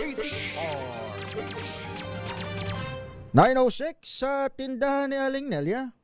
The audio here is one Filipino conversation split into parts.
DZRH 9:06 sa tindahan ni Aling Nelia.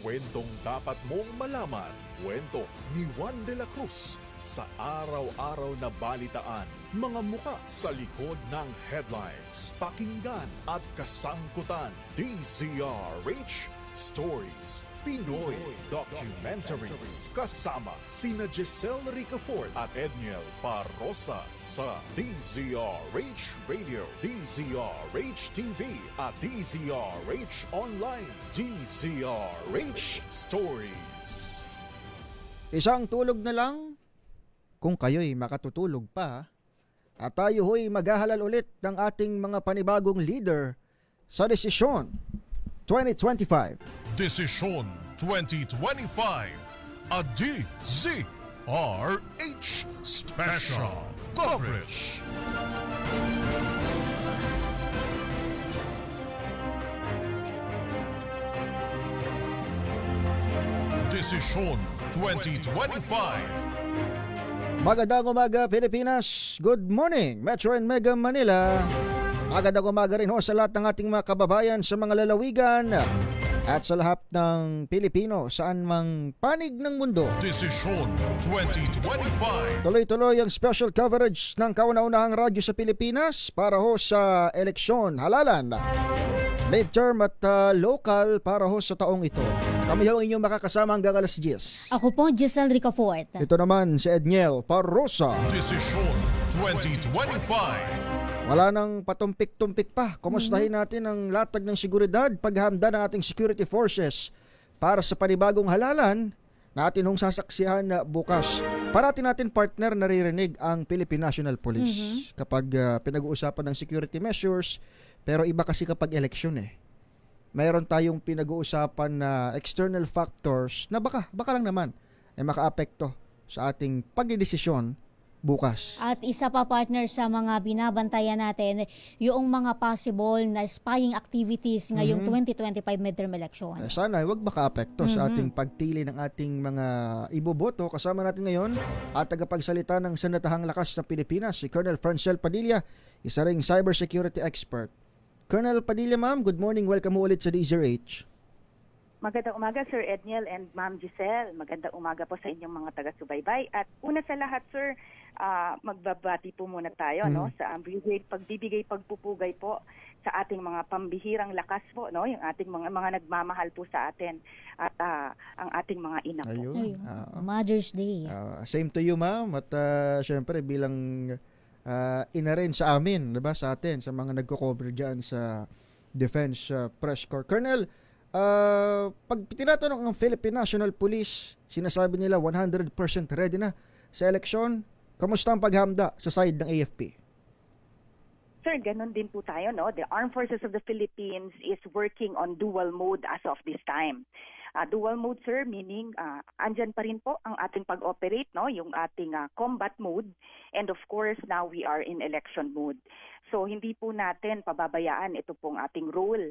Kwentong dapat mong malaman. Kwento ni Juan de la Cruz sa araw-araw na balitaan. Mga muka sa likod ng headlines, pakinggan at kasangkutan. DZRH Stories, Pinoy Documentaries. Kasama sina Giselle Ricafort at Edniel Parrosa sa DZRH Radio, DZRH TV at DZRH Online. DZRH Stories. Isang tulog na lang kung kayo'y makatutulog pa. At tayo ho'y maghahalal ulit ng ating mga panibagong leader sa Desisyon 2025. Desisyon 2025, a DZRH Special Coverage. Desisyon 2025. Magandang umaga Pilipinas, good morning Metro and Mega Manila. Magandang umaga rin ho sa lahat ng ating mga kababayan sa mga lalawigan at sa lahat ng Pilipino saan mang panig ng mundo. Desisyon 2025. Tuloy-tuloy ang special coverage ng kauna-unahang radyo sa Pilipinas para ho sa eleksyon, halalan, midterm at local para ho sa taong ito. Kami ho ang inyong makakasama hanggang alas 10. Ako po, Giselle Ricafort. Ito naman si Edniel Parrosa. Desisyon 2025. Wala nang patumpik-tumpik pa. Kumustahin natin ang latag ng seguridad, paghahanda ng ating security forces para sa panibagong halalan na atin hong sasaksihan na bukas. Parati natin partner naririnig ang Philippine National Police kapag pinag-uusapan ng security measures, pero iba kasi kapag election mayroon tayong pinag-uusapan na external factors na baka lang naman ay makaapekto sa ating pagdidesisyon bukas. At isa pa partner sa mga binabantayan natin, yung mga possible na spying activities ngayong 2025 midterm election. Sana huwag makaapekto sa ating pagpili ng ating mga iboboto. Kasama natin ngayon at tagapagsalita ng Sandatahang Lakas ng Pilipinas, si Colonel Francel Padilla, isa ring cybersecurity expert. Colonel Padilla, ma'am, good morning. Welcome ulit sa DZRH. Magandang umaga, Sir Edniel and Ma'am Giselle. Magandang umaga po sa inyong mga taga-subaybay. At una sa lahat, Sir, magbabati po muna tayo sa pagbibigay pagpupugay po sa ating mga pambihirang lakas po, yung ating mga nagmamahal po sa atin at ang ating mga ina po. Ayun. Mother's Day. Same to you, ma'am. At syempre bilang ina rin sa amin, diba, sa atin, sa mga nagko-cover dyan sa Defense Press Corps. Colonel, pag tinatanong ang Philippine National Police, sinasabi nila 100% ready na sa eleksyon. Kamusta ang paghahanda sa side ng AFP? Sir, ganun din po tayo, no? The Armed Forces of the Philippines is working on dual mode as of this time. Dual mode, sir, meaning andyan pa rin po ang ating pag-operate, no? Yung ating combat mode, and of course now we are in election mode. So hindi po natin pababayaan ito pong ating role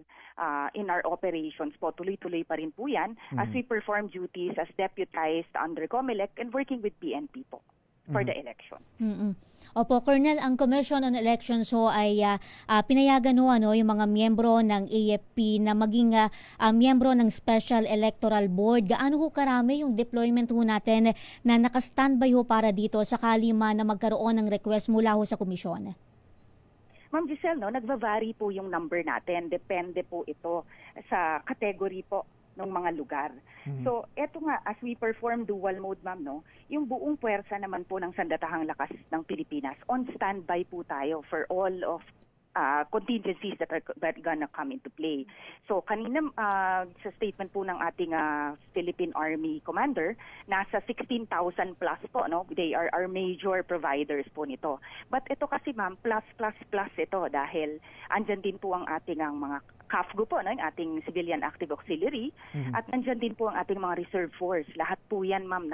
in our operations po. Tuloy-tuloy pa rin po yan as we perform duties as deputized under COMELEC and working with PNP po for the election. Opo, Colonel, ang Commission on Elections ay pinayagan yung mga miyembro ng AFP na maging miyembro ng Special Electoral Board. Gaano karami yung deployment natin na naka-standby para dito sakali man na magkaroon ng request mula sa komisyon? Ma'am Giselle, nagva-vary po yung number natin. Depende po ito sa category po ng mga lugar. So, eto nga, as we perform dual mode, ma'am, yung buong puwersa naman po ng Sandatahang Lakas ng Pilipinas, on standby po tayo for all of contingencies that are gonna come into play. So kanina sa statement po ng ating Philippine Army Commander, nasa 16,000 plus po, they are our major providers po nito. But ito kasi ma'am, plus ito dahil andyan din po ang ating mga CAFGO po, yung ating Civilian Active Auxiliary, at nandyan din po ang ating mga reserve force. Lahat po yan ma'am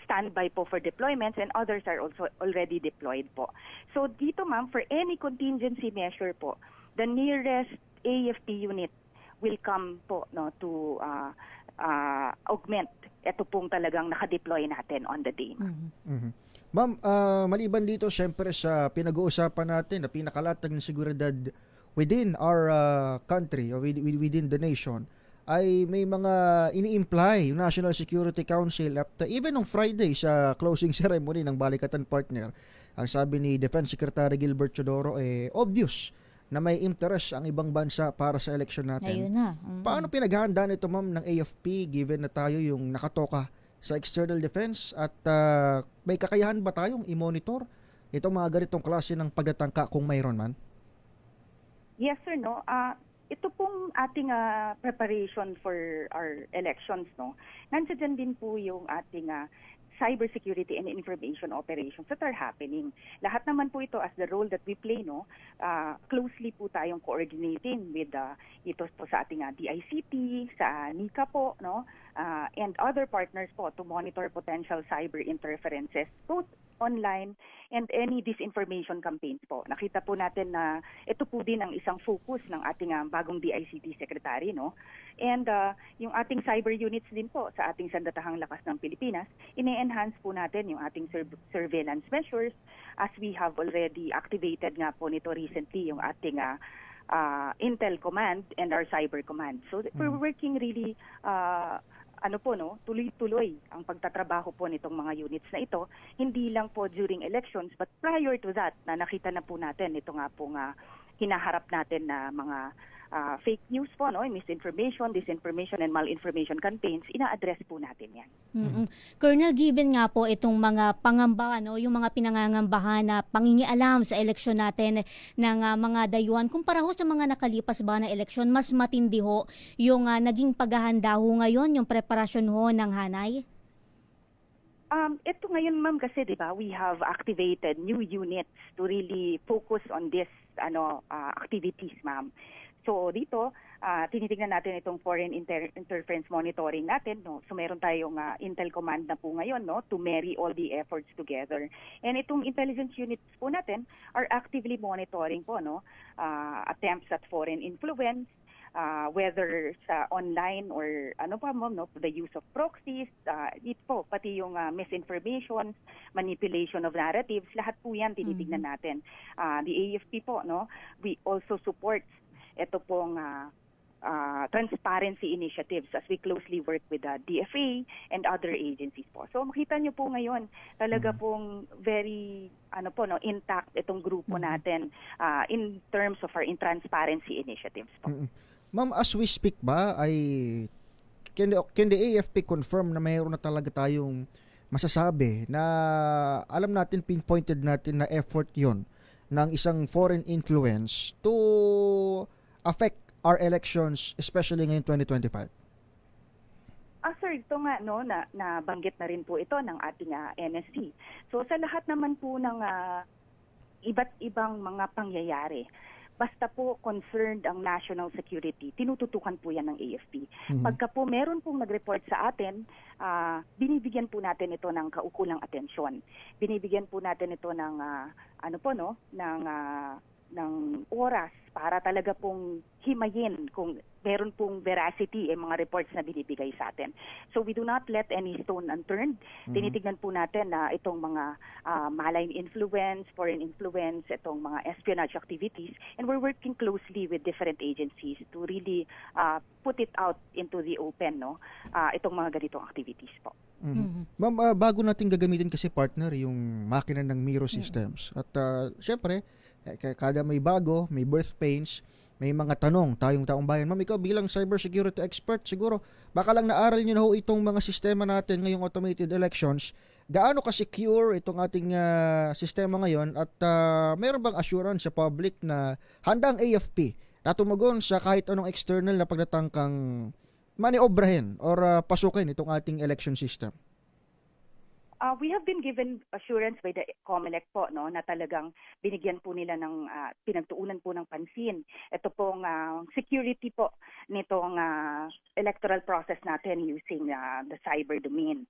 standby po for deployments, and others are also already deployed po. So dito ma'am, for any contingency measure po, the nearest AFP unit will come po to augment ito pong talagang nakadeploy natin on the day. Ma'am, maliban dito, syempre sa pinag-uusapan natin na pinakalatag ng seguridad within our country or within the nation, ay may mga ini-imply yung National Security Council at even on Friday sa closing ceremony ng Balikatan Partner, ang sabi ni Defense Secretary Gilbert Chodoro, obvious na may interest ang ibang bansa para sa election natin. Ayun na. Paano pinaghahandaan ito, ma'am, ng AFP given na tayo yung nakatoka sa external defense at may kakayahan ba tayong i-monitor itong mga ganitong klase ng pagtatangka kung mayroon man? Yes, sir, no. Ito pong ating preparation for our elections, no. Nandiyan din po yung ating cybersecurity and information operations that are happening. Lahat naman po ito as the role that we play, no. Closely po tayong coordinating with ito po sa ating DICT, sa NICA po, no, and other partners po to monitor potential cyber interferences both online and any disinformation campaigns po. Nakita po natin na ito po din ang isang focus ng ating bagong DICT secretary, no. And yung ating cyber units din po sa ating Sandatahang Lakas ng Pilipinas, ine-enhance po natin yung ating surveillance measures as we have already activated nga po nito recently yung ating Intel Command and our Cyber Command. So we're working really tuloy-tuloy ang pagtatrabaho po nitong mga units na ito, hindi lang po during elections but prior to that na nakita na po natin ito nga po hinaharap natin na mga fake news po, no, misinformation, disinformation and malinformation campaigns, ina-address po natin yan. Colonel, given nga po itong mga pangamba, no, yung mga pinangangambahan na pangingialam sa eleksyon natin ng mga dayuhan, kumpara ho sa mga nakalipas ba na eleksyon, mas matindi ho yung naging paghahanda ho ngayon, yung preparasyon ho ng hanay? Ito ngayon, ma'am, kasi di ba, we have activated new units to really focus on this activities, ma'am. So dito, tinitingnan natin itong foreign interference monitoring natin, no. So meron tayong Intel Command na po ngayon, no, to marry all the efforts together. And itong intelligence units po natin are actively monitoring po, no, attempts at foreign influence, whether sa online or no, the use of proxies, ito po, pati yung misinformation, manipulation of narratives, lahat po yan tinitingnan natin. The AFP po, no, we also support ito pong transparency initiatives as we closely work with the DFA and other agencies po. So makita niyo po ngayon, talaga pong very intact itong grupo natin in terms of our transparency initiatives po. Ma'am, as we speak ba, can the AFP confirm na mayroon na talaga tayong masasabi na alam natin, pinpointed natin na effort yon ng isang foreign influence to affect our elections, especially ngayon 2025? Sir, ito nga, no, nabanggit na rin po ito ng ating NSC. So sa lahat naman po ng iba't ibang mga pangyayari, basta po concerned ang national security, tinututukan po yan ng AFP. Pagka po meron pong nag-report sa atin, binibigyan po natin ito ng kaukulang atensyon. Binibigyan po natin ito ng ng oras para talaga pong himayin kung meron pong veracity ang mga reports na binibigay sa atin. So we do not let any stone unturned. Tinitignan po natin na itong mga malign influence, foreign influence, itong mga espionage activities, and we're working closely with different agencies to really put it out into the open, no, itong mga ganitong activities po. Ma'am, bago natin gagamitin kasi, partner, yung makina ng Miro systems. At syempre, kada may bago, may birth pains, may mga tanong tayong taong bayan. Ma'am, ikaw bilang cybersecurity expert, siguro baka lang naaral niyo na ho itong mga sistema natin ngayong automated elections. Gaano ka-secure itong ating sistema ngayon at mayroon bang assurance sa public na handa ang AFP na tumugon sa kahit anong external na pagtatangkang maniobrahin or pasukin itong ating election system? We have been given assurance by the COMELEC po, no, na talagang binigyan po nila ng pinagtuunan po ng pansin. Ito pong security po nitong electoral process natin using the cyber domain.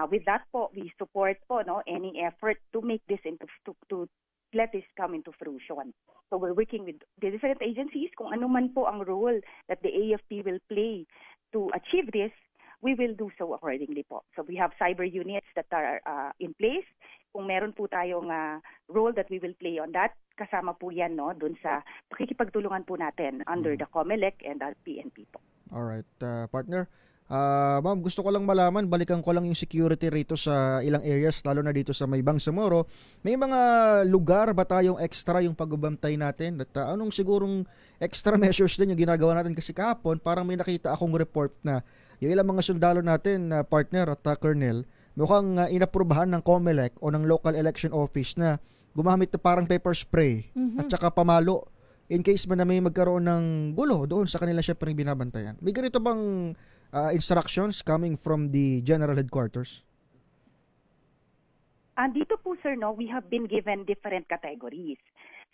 With that po, we support po, no, any effort to make this to let this come into fruition. So we're working with the different agencies kung ano man po ang role that the AFP will play to achieve this. We will do so accordingly po. So we have cyber units that are in place kung meron po tayong role that we will play on that, kasama po yan doon sa pakikipagtulungan po natin under the COMELEC and the PNP po. Alright, partner. Ma'am, gusto ko lang malaman, balikan ko lang yung security rito sa ilang areas, lalo na dito sa may Bangsamoro. May mga lugar ba tayong extra yung pagbabantay natin? At anong sigurong extra measures din yung ginagawa natin? Kasi kahapon, parang may nakita akong report na yung ilang mga sundalo natin, partner at colonel, mukhang inaprubahan ng COMELEC o ng local election office na gumamit na parang pepper spray at saka pamalo in case man na may magkaroon ng gulo doon sa kanila syempre binabantayan. May ganito bang instructions coming from the general headquarters? Dito po sir, we have been given different categories.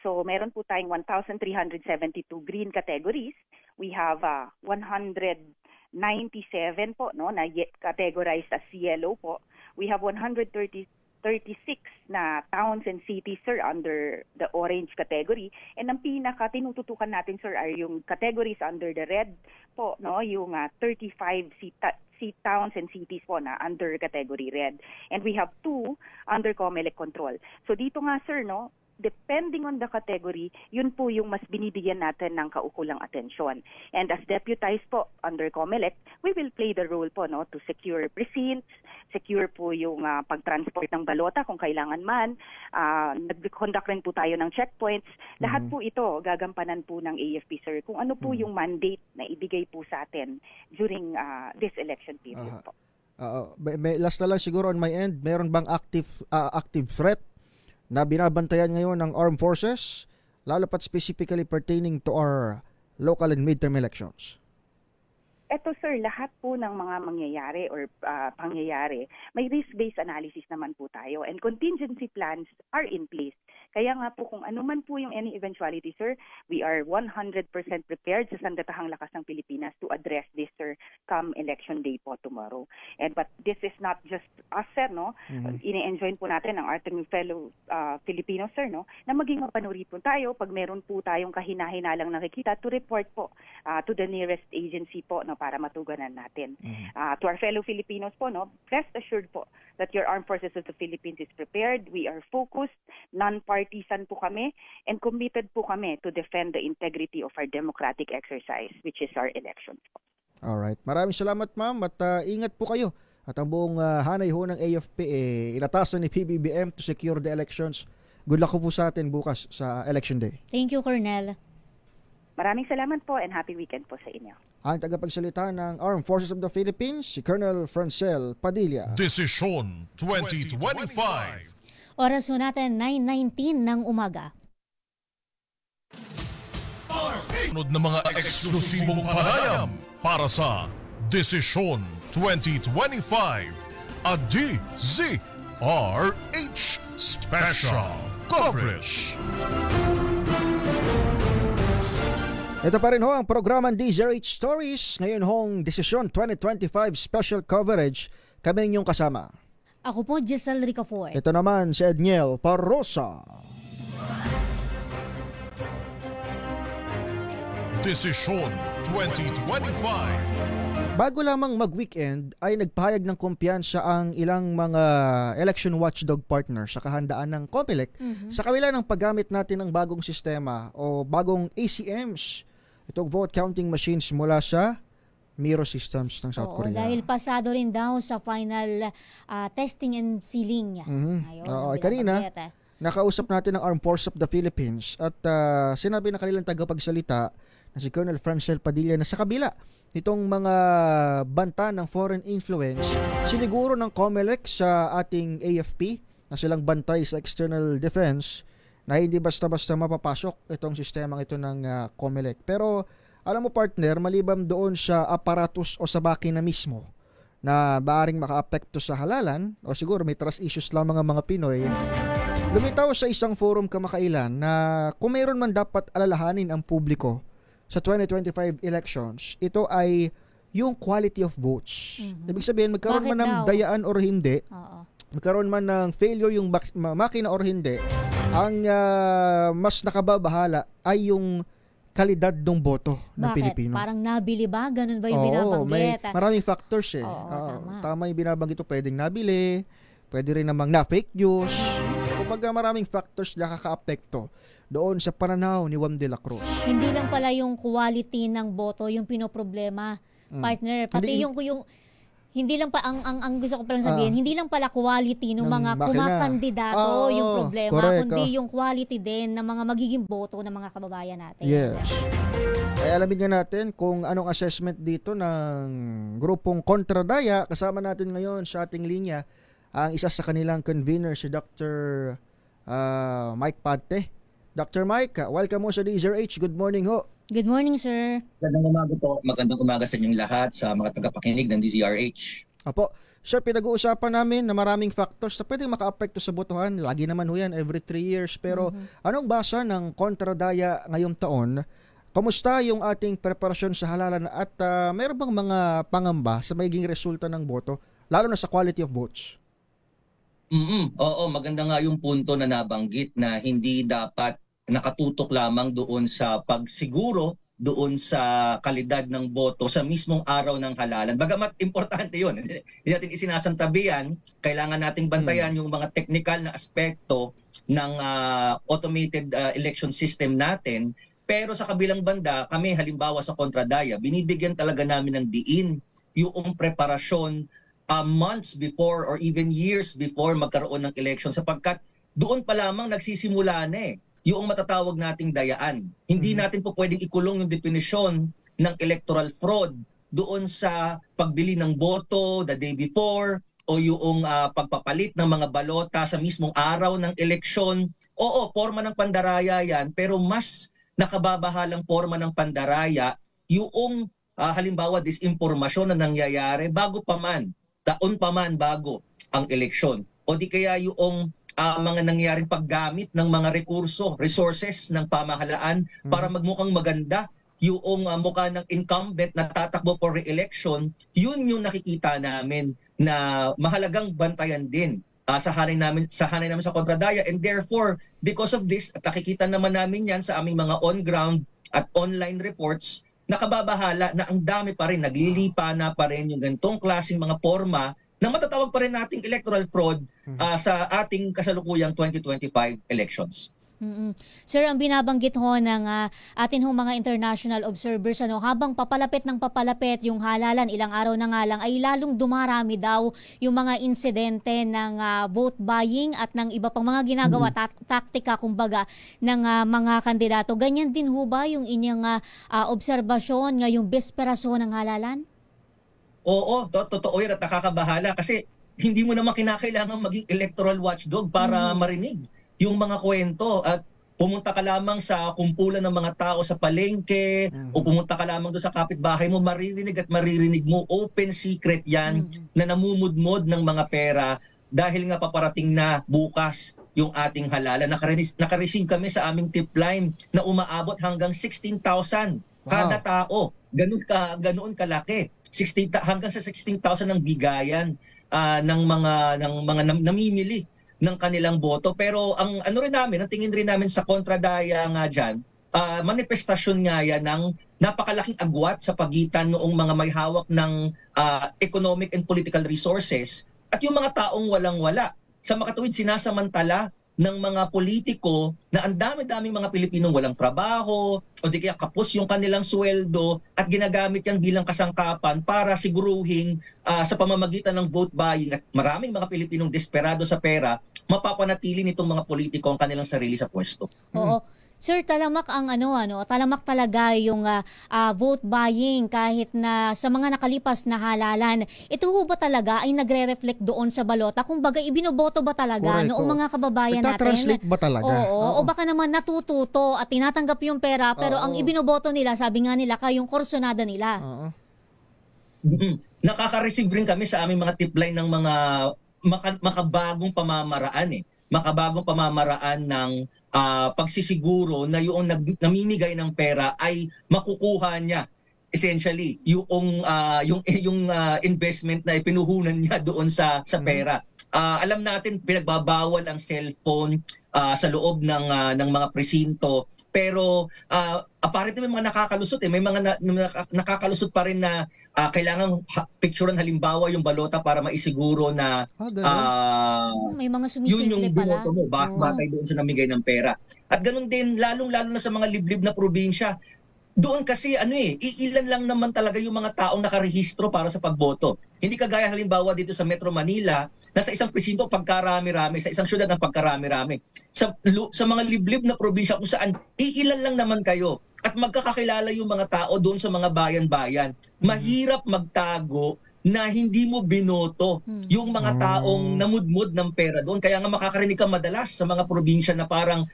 So meron po tayong 1,372 green categories. We have 197 po na categorized as yellow po. We have 136 na towns and cities, sir, under the orange category. And ang pinaka tinututukan natin, sir, are yung categories under the red po, yung 35 towns and cities po na under category red. And we have 2 under COMELEC control. So dito nga, sir, depending on the category, yun po yung mas binibigyan natin ng kaukulang atensyon. And as deputized po under COMELEC, we will play the role po to secure precincts, secure po yung pag-transport ng balota kung kailangan man. Nag-conduct rin po tayo ng checkpoints. Lahat po ito gagampanan po ng AFP, sir, kung ano po yung mandate na ibigay po sa atin during this election period po. Last na lang siguro on my end, meron bang active threat na binabantayan ngayon ng armed forces, lalo pat specifically pertaining to our local and midterm elections? Eto sir, lahat po ng mga mangyayari or pangyayari, may risk-based analysis naman po tayo and contingency plans are in place. Kaya nga po kung ano man po yung any eventuality, sir, we are 100% prepared sa sandatahang lakas ng Pilipinas to address this, sir, come election day po tomorrow. But this is not just us, sir, Ine-enjoy po natin ang ating fellow Filipinos, sir, na maging mapanuri po tayo pag meron po tayong kahina-hinalang nakikita to report po to the nearest agency po, para matugunan natin. To our fellow Filipinos po, rest assured po that your Armed Forces of the Philippines is prepared. We are focused, non-partisan po kami, and committed po kami to defend the integrity of our democratic exercise, which is our elections po. Alright. Maraming salamat, ma'am, at ingat po kayo. At ang buong hanay ho ng AFP, inatasan ni PBBM to secure the elections. Good luck po sa atin bukas sa election day. Thank you, Colonel. Maraming salamat po and happy weekend po sa inyo. Ang tagapagsalita ng Armed Forces of the Philippines, si Colonel Francel Padilla. Desisyon 2025. Oras ho natin 9:19 ng umaga. Sunod na mga eksklusibong panayam para sa Desisyon 2025. A DZRH Special Coverage. Ito pa rin ho ang programang DZRH Stories. Ngayon hong Desisyon 2025 Special Coverage. Kami inyong kasama. Ako po, Giselle Ricafort. Ito naman si Edniel Parrosa. Desisyon 2025. Bago lamang mag-weekend ay nagpahayag ng kumpiyansa ang ilang mga election watchdog partners sa kahandaan ng COMELEC sa kabila ng paggamit natin ng bagong sistema o bagong ACMs. Itong vote counting machines mula sa Miro Systems ng South Korea. Dahil pasado rin daw sa final testing and sealing niya. Ayun, kanina, nakausap natin ang Armed Forces of the Philippines at sinabi ng kanilang tagapagsalita na si Colonel Francel Padilla na sa kabila nitong mga banta ng foreign influence, siniguro ng COMELEC sa ating AFP na silang bantay sa external defense na hindi basta-basta mapapasok itong sistemang ito ng COMELEC. Pero alam mo partner, maliban doon sa aparatus o sa makina mismo na maaring makaapekto sa halalan o siguro may trust issues lamang ang mga Pinoy, lumitaw sa isang forum kamakailan na kung mayroon man dapat alalahanin ang publiko sa 2025 elections, ito ay yung quality of votes. Ibig sabihin, magkaroon man ng dayaan or hindi, magkaroon man ng failure yung makina or hindi, ang mas nakababahala ay yung kalidad ng boto ng Pilipino. Parang nabili ba? Ganun ba yung binabanggit? May maraming factors Oo, tama yung binabanggit ito. Pwedeng nabili, pwede rin namang na-fake news. Kumbaga maraming factors na kaka-apekto doon sa pananaw ni Juan de la Cruz. Hindi lang pala yung quality ng boto yung pinoproblema, partner. Pati yung hindi lang pa ang gusto ko palang sabihin, hindi lang pala quality ng mga kumakandidato yung problema, kundi yung quality din ng mga magiging boto ng mga kababayan natin. Yes. Kaya alamin nga natin kung anong assessment dito ng grupong Kontradaya. Kasama natin ngayon sa ating linya ang isa sa kanilang convener, si Dr. Mike Pante. Dr. Mike, welcome mo sa DZRH. Good morning ho. Good morning, sir. Magandang umaga po. Magandang umaga sa inyong lahat, sa mga tagapakinig ng DZRH. Apo, sir, pinag-uusapan namin na maraming factors na pwedeng maka-apekto sa botohan. Lagi naman ho yan, every 3 years. Pero anong basa ng Kontradaya ngayong taon? Kamusta yung ating preparasyon sa halalan at mayroon bang mga pangamba sa magiging resulta ng boto, lalo na sa quality of votes? Oo, maganda nga yung punto na nabanggit na hindi dapat nakatutok lamang doon sa pagsiguro doon sa kalidad ng boto sa mismong araw ng halalan. Bagamat importante yun, hindi natin isinasantabihan, kailangan nating bantayan yung mga technical na aspekto ng automated election system natin. Pero sa kabilang banda, kami halimbawa sa Kontradaya, binibigyan talaga namin ng diin yung preparasyon months before or even years before magkaroon ng election, sapagkat doon pa lamang nagsisimula na yung matatawag nating dayaan. Hindi natin po pwedeng ikulong yung definisyon ng electoral fraud doon sa pagbili ng boto the day before o yung pagpapalit ng mga balota sa mismong araw ng eleksyon. Oo, forma ng pandaraya yan, pero mas nakababahalang forma ng pandaraya yung halimbawa disinformasyon na nangyayari taon pa man bago ang eleksyon. O di kaya yung mga nangyaring paggamit ng mga resources ng pamahalaan para magmukhang maganda yung mukha ng incumbent na tatakbo for re-election. Yun yung nakikita namin na mahalagang bantayan din sa hanay namin sa Kontradaya, and therefore because of this, at nakikita naman namin yan sa aming mga on-ground at online reports, nakababahala na ang dami pa rin, naglilipa na pa rin yung ganitong klaseng mga forma na matatawag pa rin nating electoral fraud sa ating kasalukuyang 2025 elections. Sir, ang binabanggit ho ng atin hong mga international observers, habang papalapit yung halalan, ilang araw na nga lang, ay lalong dumarami daw yung mga insidente ng vote buying at ng iba pang mga ginagawa, taktika kumbaga, ng mga kandidato. Ganyan din ho ba yung inyong obserbasyon ngayong besperasyon ng halalan? Oo, totoo yan at nakakabahala kasi hindi mo naman kinakailangan maging electoral watchdog para marinig yung mga kwento, at pumunta ka lamang sa kumpulan ng mga tao sa palengke o pumunta ka lamang doon sa kapitbahay mo, maririnig mo open secret yan na namumudmod ng mga pera dahil nga paparating na bukas yung ating halalan. Nakareceive kami sa aming tip line na umaabot hanggang 16,000 kada tao. Ganoon kalaki. Hanggang sa 16,000 ang bigayan ng mga namimili ng kanilang boto. Pero ang tingin rin namin sa Kontradaya nga dyan, manifestasyon nga yan ng napakalaking agwat sa pagitan noong mga may hawak ng economic and political resources at yung mga taong walang-wala. Sa makatuwid, sinasamantala ng mga politiko na ang dami-daming mga Pilipinong walang trabaho o di kaya kapos yung kanilang sweldo at ginagamit yan bilang kasangkapan para siguruhin sa pamamagitan ng vote buying, at maraming mga Pilipinong desperado sa pera, mapapanatili nitong mga politiko ang kanilang sarili sa pwesto. Oo. Sir, talamak ang talamak talaga yung vote buying kahit na sa mga nakalipas na halalan. Ito ba talaga ay nagre-reflect doon sa balota? Kung baga ibinoboto ba talaga noong mga kababayan natin? Nagtatranslate ba talaga? Oo. O baka naman natututo at tinatanggap yung pera pero ang ibinoboto nila, sabi nga nila, kayong korsonada nila. Nakaka-receive rin kami sa aming mga tip line ng mga makabagong pamamaraan makabagong pamamaraan ng pagsisiguro na yung namimigay ng pera ay makukuha niya essentially yung investment na ipinuhunan niya doon sa pera. alam natin pinagbabawal ang cellphone sa loob ng mga presinto, pero apparently may mga nakakalusot may mga nakakalusot pa rin na kailangan picturean halimbawa yung balota para maisiguro na may mga yun sumisimple yung pala. binoto mo, batay doon sa namigay ng pera. At ganun din, lalong-lalo na sa mga liblib na probinsya, doon kasi iilan lang naman talaga yung mga taong nakarehistro para sa pagboto. Hindi kagaya halimbawa dito sa Metro Manila, na sa isang presinto pagkarami-rami, sa isang syudad ng pagkarami-rami. Sa mga liblib na probinsya kung saan iilan lang naman kayo at magkakakilala yung mga tao doon sa mga bayan-bayan. Mahirap magtago na hindi mo binoto yung mga taong namudmud ng pera doon. Kaya nga makakarinig ka madalas sa mga probinsya na parang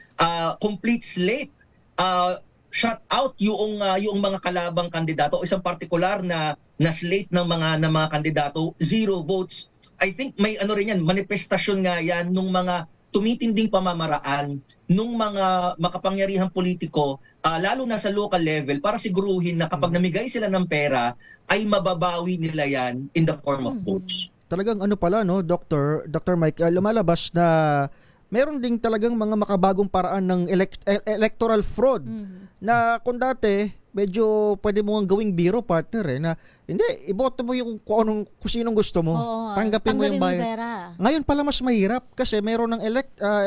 complete slate, shut out yung mga kalabang kandidato o isang partikular na slate ng mga kandidato, 0 votes. I think may rin yan, manifestasyon nga yan nung mga tumitinding pamamaraan nung mga makapangyarihang politiko, lalo na sa local level, para siguruhin na kapag namigay sila ng pera ay mababawi nila yan in the form of votes. Talagang pala, no, Dr. Mike, lumalabas na meron ding talagang mga makabagong paraan ng electoral fraud na kung dati medyo pwede mo ang gawing biro, partner, na hindi, iboto mo yung kung sinong gusto mo. Oo, tanggapin mo yung bayad. Ngayon pala mas mahirap kasi meron ng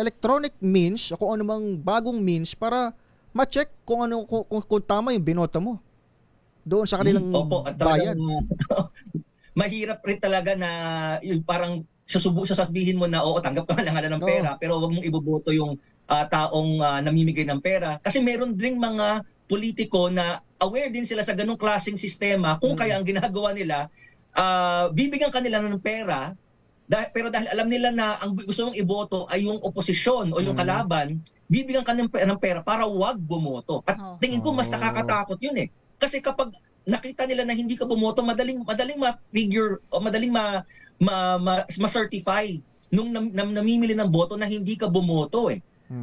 electronic means o kung anumang bagong means para ma-check kung tama yung binoto mo doon sa kanilang bayan. Mahirap rin talaga na yung parang sasabihin mo na tanggap ka lang ng pera, pero wag mong iboboto yung taong namimigay ng pera. Kasi meron ding mga politiko na aware din sila sa ganung klaseng sistema, kung kaya ang ginagawa nila, bibigyan kanila ng pera, pero dahil alam nila na ang gusto mong iboto ay yung oposisyon o yung kalaban, bibigyan ka ng pera para wag bumoto. At tingin ko mas nakakatakot yun Kasi kapag nakita nila na hindi ka bumoto, madaling ma-figure o madaling ma-certify nung namimili ng boto na hindi ka bumoto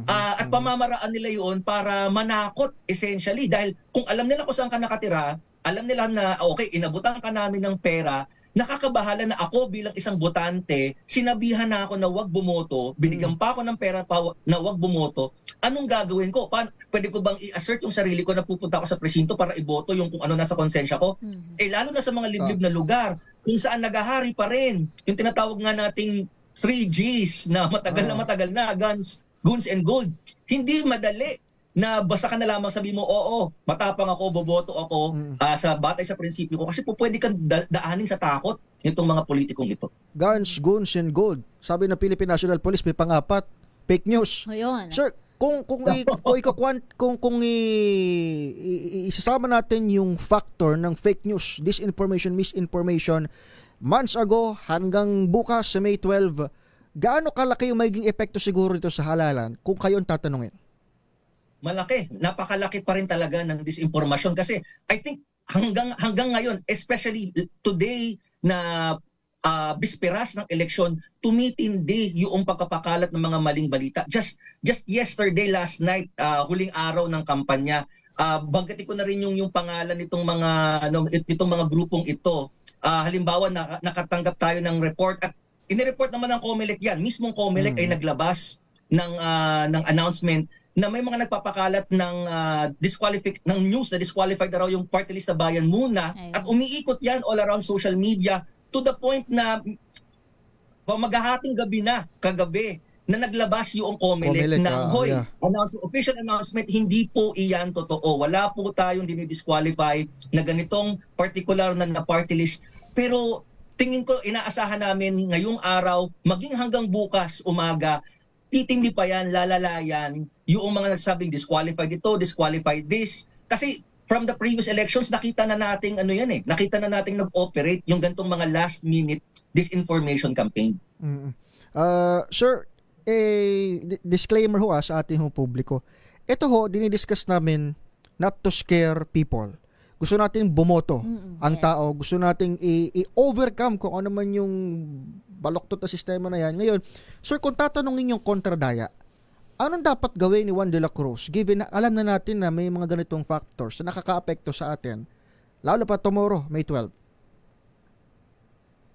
At pamamaraan nila yun para manakot essentially. Dahil kung alam nila kung saan ka nakatira, alam nila na inabutan ka namin ng pera, nakakabahala na ako bilang isang botante, sinabihan na ako na wag bumoto, binigyan pa ako ng pera na wag bumoto, anong gagawin ko? Pwede ko bang i-assert yung sarili ko na pupunta ako sa presinto para iboto yung kung ano nasa konsensya ko? Lalo na sa mga liblib na lugar, kung saan nagahari pa rin yung tinatawag nga nating 3Gs na matagal na, guns and gold. Hindi madali na basta ka na lamang sabi mo, matapang ako, boboto ako sa batay sa prinsipyo ko. Kasi pwede kang daanin sa takot nitong mga politikong ito. Guns and gold. Sabi ng Philippine National Police, may pang-apat, fake news. Ayun. Sir, kung isasama natin yung factor ng fake news, disinformation, misinformation, months ago hanggang bukas sa May 12, gaano kalaki yung magiging epekto siguro dito sa halalan kung kayo ang tatanungin? Malaki. Napakalaki pa rin talaga ng disinformation kasi I think hanggang ngayon, especially today na bisperas ng eleksyon, tumitindi yung pagkapakalat ng mga maling balita. Just yesterday, last night, huling araw ng kampanya, banggatin ko na rin yung pangalan nitong mga grupong ito. Halimbawa, nakatanggap tayo ng report at inireport naman ng COMELEC yan. Mismong COMELEC ay naglabas ng announcement na may mga nagpapakalat ng news na disqualified na raw yung party list na Bayan Muna. At umiikot yan all around social media to the point na maghahating gabi na kagabi na naglabas yung COMELEC na official announcement, hindi po iyan totoo. Wala po tayong dinidisqualify na ganitong particular na party list. Pero tingin ko, inaasahan namin ngayong araw, maging hanggang bukas umaga, titindi pa yan, lalalayan, yung mga nagsabing disqualified ito, disqualified this. Kasi from the previous elections, nakita na nating nakita na nating nag-operate yung gantong mga last minute disinformation campaign. Sir, disclaimer sa ating publiko. Ito dinidiscuss namin not to scare people. Gusto natin bumoto ang tao. Gusto nating i-overcome kung ano man yung baloktot na sistema na yan. Ngayon, sir, kung tatanungin yung kontradaya, anong dapat gawin ni Juan de la Cruz given na alam na natin na may mga ganitong factors na nakaka-apekto sa atin, lalo pa tomorrow, May 12?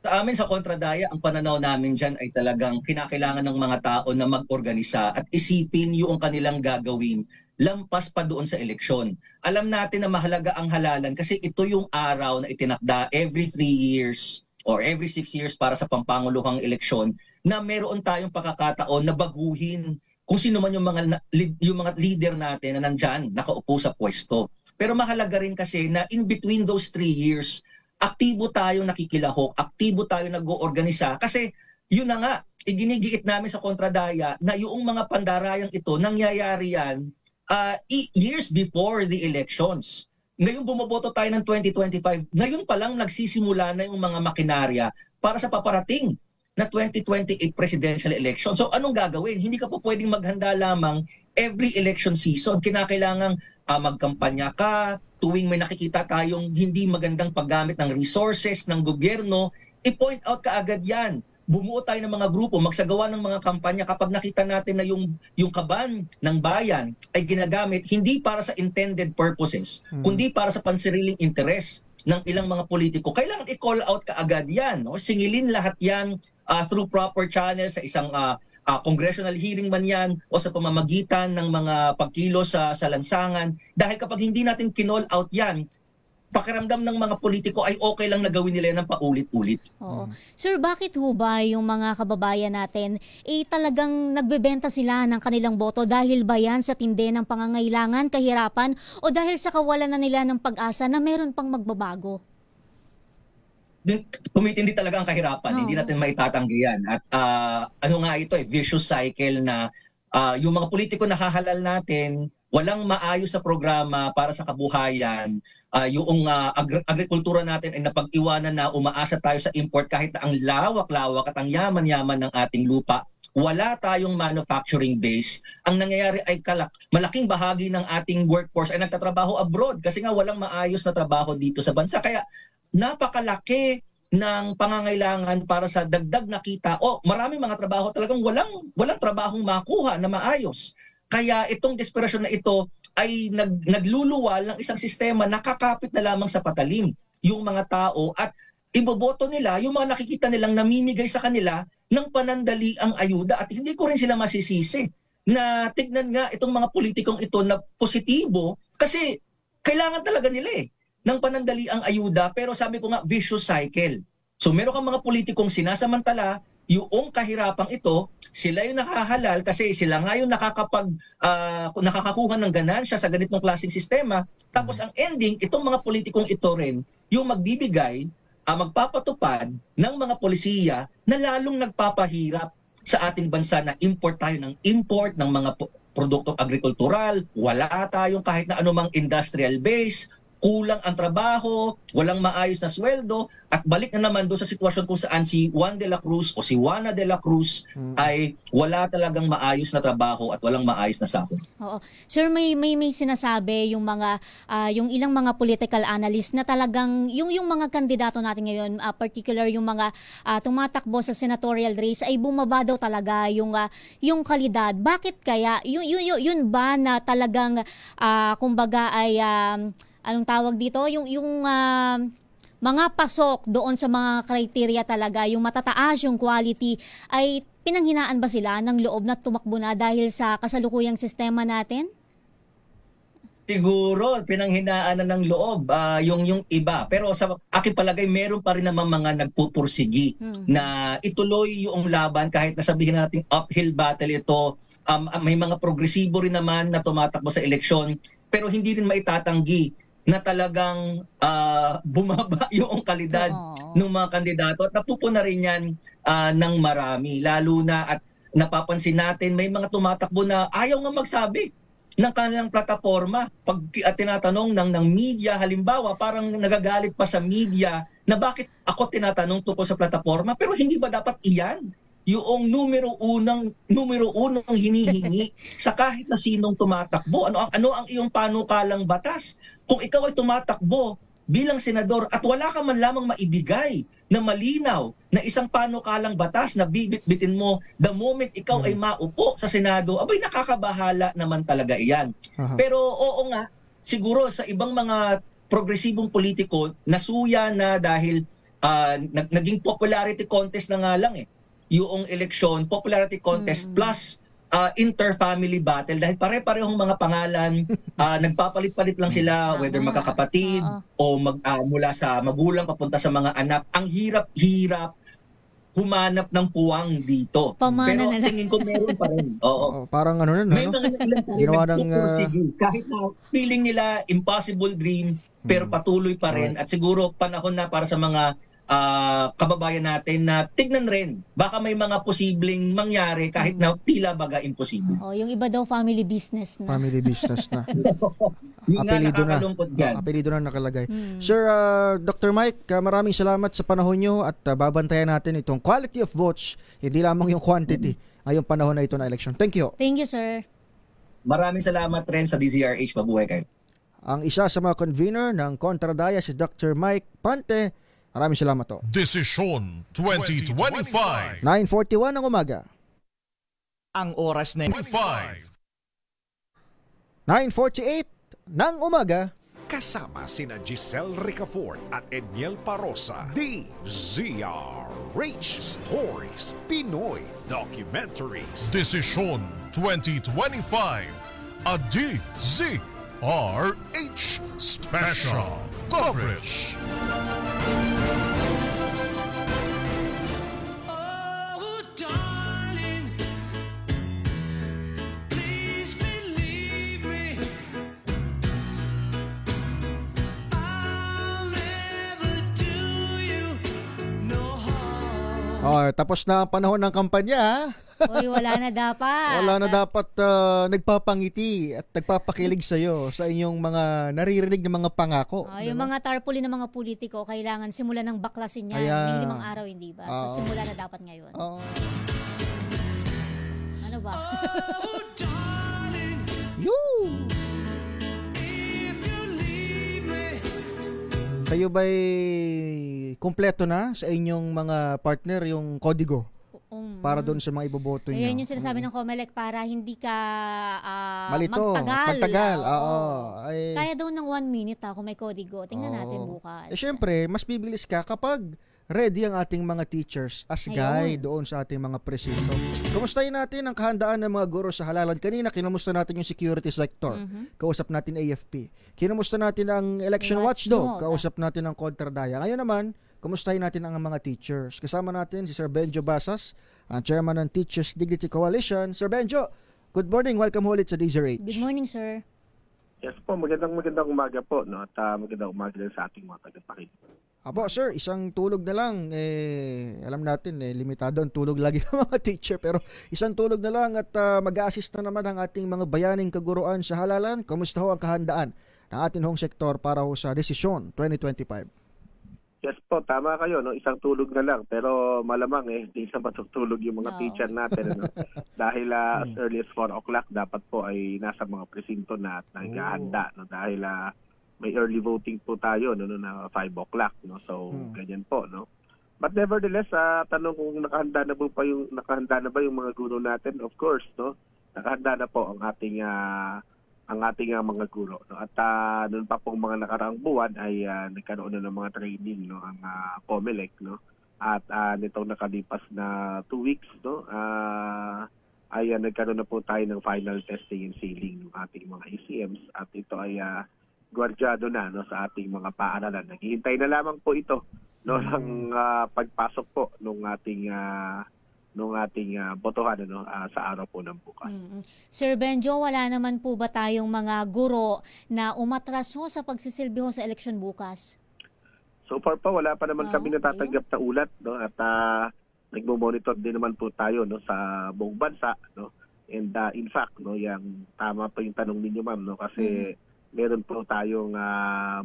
Sa amin sa Kontradaya, ang pananaw namin dyan ay talagang kinakailangan ng mga tao na mag-organisa at isipin yung kanilang gagawin lampas pa doon sa eleksyon. Alam natin na mahalaga ang halalan kasi ito yung araw na itinakda every 3 years or every 6 years para sa pampanguluhang eleksyon na meron tayong pakakataon na baguhin kung sino man yung mga leader natin na nandyan, nakaupo sa pwesto. Pero mahalaga rin kasi na in between those 3 years, aktibo tayong nakikilahok, aktibo tayong nag-oorganisa kasi yun na nga, iginigiit namin sa Kontradaya na yung mga pandarayang ito, nangyayari yan years before the elections. Ngayon bumoboto tayo ng 2025, ngayon pa lang nagsisimula na yung mga makinarya para sa paparating na 2028 presidential election. So anong gagawin? Hindi ka po pwedeng maghanda lamang every election season. Kinakailangang magkampanya ka, tuwing may nakikita tayong hindi magandang paggamit ng resources ng gobyerno, i-point out ka agad yan. Bumuo tayo ng mga grupo, magsagawa ng mga kampanya kapag nakita natin na yung kaban ng bayan ay ginagamit hindi para sa intended purposes, kundi para sa pansariling interes ng ilang mga politiko. Kailangan i-call out ka agad yan. No? Singilin lahat yan through proper channels sa isang congressional hearing man yan o sa pamamagitan ng mga pagkilos sa lansangan. Dahil kapag hindi natin kinall out yan, pakiramdam ng mga politiko ay okay lang na gawin nila ng paulit-ulit. Oo. Sir, bakit ho ba yung mga kababayan natin talagang nagbebenta sila ng kanilang boto? Dahil ba yan sa tindi ng pangangailangan, kahirapan, o dahil sa kawalan na nila ng pag-asa na meron pang magbabago? Tumitindi talaga ang kahirapan, hindi natin maitatanggi yan. At ano nga ito, vicious cycle na yung mga politiko na hahalal natin, walang maayos sa programa para sa kabuhayan. Yung agrikultura natin ay napag-iwanan na umaasa tayo sa import kahit na ang lawak-lawak at ang yaman-yaman ng ating lupa. Wala tayong manufacturing base. Ang nangyayari ay malaking bahagi ng ating workforce ay nagtatrabaho abroad kasi nga walang maayos na trabaho dito sa bansa. Kaya napakalaki ng pangangailangan para sa dagdag na kita. Maraming mga trabaho talagang walang trabahong makuha na maayos. Kaya itong desperasyon na ito ay nagluluwal ng isang sistema na kakapit na lamang sa patalim yung mga tao at iboboto nila yung mga nakikita nilang namimigay sa kanila ng panandaliang ayuda at hindi ko rin sila masisisi na tignan nga itong mga politikong ito na positibo kasi kailangan talaga nila ng panandaliang ayuda pero sabi ko nga vicious cycle. So meron kang mga politikong sinasamantala yung kahirapang ito, sila yung nakahalal kasi sila nga yung nakakakuha ng ganansya sa ganitong klaseng sistema. Tapos ang ending, itong mga politikong ito rin yung magbibigay, magpapatupad ng mga polisiya na lalong nagpapahirap sa ating bansa na import tayo ng import ng mga produktong agrikultural, wala tayong kahit na anumang industrial base, kulang ang trabaho, walang maayos na sweldo, at balik na naman doon sa sitwasyon kung saan si Juan de la Cruz o si Juana de la Cruz ay wala talagang maayos na trabaho at walang maayos na sahod. Oo. Sir, may sinasabi yung mga yung ilang mga political analyst na talagang yung mga kandidato natin ngayon, particular yung mga tumatakbo sa senatorial race ay bumaba daw talaga yung kalidad. Bakit kaya? Yun ba na talagang kumbaga ay anong tawag dito? Yung mga pasok doon sa mga criteria talaga, yung matataas, yung quality, ay pinanghinaan ba sila ng loob na tumakbo na dahil sa kasalukuyang sistema natin? Siguro, pinanghinaan na ng loob yung iba. Pero sa aking palagay, meron pa rin naman mga nagpupursigi na ituloy yung laban kahit nasabihin natin uphill battle ito. May mga progresibo rin naman na tumatakbo sa eleksyon pero hindi rin maitatanggi na talagang bumaba yung kalidad ng mga kandidato at napupuna rin yan ng marami. Lalo na at napapansin natin may mga tumatakbo na ayaw nga magsabi ng kanilang plataforma. Pag tinatanong ng media, halimbawa, parang nagagalit pa sa media na bakit ako tinatanong tungkol sa plataforma pero hindi ba dapat iyan yung numero unang hinihingi sa kahit na sinong tumatakbo? Ano ang iyong panukalang batas? Kung ikaw ay tumatakbo bilang senador at wala ka man lamang maibigay na malinaw na isang panukalang batas na bibit-bitin mo the moment ikaw ay maupo sa Senado, abay nakakabahala naman talaga iyan. Pero oo nga, siguro sa ibang mga progresibong politiko, nasuya na dahil naging popularity contest na nga lang yung eleksyon, popularity contest plus inter-family battle dahil pare-parehong mga pangalan, nagpapalit-palit lang sila whether magkakapatid o mula sa magulang papunta sa mga anak. Ang hirap-hirap humanap ng puwang dito. Pamana Pero na lang. tingin ko meron pa rin. Oo. Parang ano na, May no? mga ilan Ginawa ng, kahit na feeling nila impossible dream pero patuloy pa rin at siguro panahon na para sa mga kababayan natin na tignan rin baka may mga posibleng mangyari kahit na tila baga imposible. Yung iba daw family business na. Family business na. Yung nga Apelido na. nakakalungkot dyan. Apelido na nakalagay. Sir Dr. Mike, maraming salamat sa panahon nyo at babantayan natin itong quality of votes, hindi lamang yung quantity ngayong panahon na ito na election. Thank you. Thank you, sir. Maraming salamat rin sa DZRH. Mabuhay kayo. Ang isa sa mga convener ng Kontradaya si Dr. Mike Pante. Maraming salamat to. Desisyon 2025. 9:41 ng umaga. Ang oras na 25. 9:48 ng umaga. Kasama sina Giselle Ricafort at Edniel Parosa. DZRH Stories, Pinoy Documentaries. Desisyon 2025. A DZRH Special Coverage. Tapos na ang panahon ng kampanya. Uy, wala na dapat. Wala na dapat nagpapangiti at nagpapakilig sa'yo sa inyong mga naririnig na mga pangako. Yung mga tarpaulin ng mga politiko, kailangan simulan ng baklasin yan. May 5 araw, hindi ba? So, simula na dapat ngayon. Ano ba? Kayo ba'y kumpleto na sa inyong mga partner yung kodigo para doon sa mga iboboto nyo? Ayan yung sinasabi ng COMELEC para hindi ka magtagal. Kaya daw ng 1 minute kung may kodigo. Tingnan natin bukas. Siyempre, mas bibilis ka kapag ready ang ating mga teachers as guide doon sa ating mga presinto. Kumustahin natin ang kahandaan ng mga guro sa halalan. Kanina, kinamusta natin yung security sector. Kausap natin AFP. Kinamusta natin ang election watchdog. Kausap natin ang Kontradaya. Ngayon naman, kumustahin natin ang mga teachers. Kasama natin si Sir Benjo Basas, ang chairman ng Teachers Dignity Coalition. Sir Benjo, good morning. Welcome ulit sa DZRH. Good morning, sir. Yes po, magandang umaga po, no? At magandang umaga din sa ating mga tagapakinig. Apo, sir, isang tulog na lang. Alam natin, limitado ang tulog lagi ng mga teacher. Pero isang tulog na lang at mag-a-assist na naman ang ating mga bayaning kaguruan sa halalan. Kamusta ho ang kahandaan ng ating hong sektor para ho sa desisyon 2025? Yes po, tama kayo, no? Isang tulog na lang. Pero malamang hindi sa matutulog yung mga teacher natin. No? Dahil as early as 4 o'clock, dapat po ay nasa mga presinto na at naghahanda. No? Dahil may early voting po tayo na 5 o'clock, no? So ganyan po, no. But nevertheless, tanong kung nakahanda na ba yung mga guro natin? Of course, no. Nakahanda na po ang ating mga guro, no. At noon pa pong mga nakaraang buwan ay nagkaroon na ng mga training, no, ang COMELEC, no. At nitong nakalipas na 2 weeks, no, ay nagkaroon na po tayo ng final testing and sealing ng ating mga ACMs at ito ay gwardyado na, no, sa ating mga paaralan. Naghihintay na lamang po ito, no, ng pagpasok po nung ating botohan, no, sa araw po ng bukas. Sir Benjo, wala naman po ba tayong mga guro na umatras sa pagsisilbi sa eleksyon bukas? So far po, wala pa naman kami natatanggap na ulat, no, at nagmo-monitor din naman po tayo, no, sa buong bansa, no. And in fact, no, yang tama po yung tanong ninyo, ma'am, no, kasi meron po tayong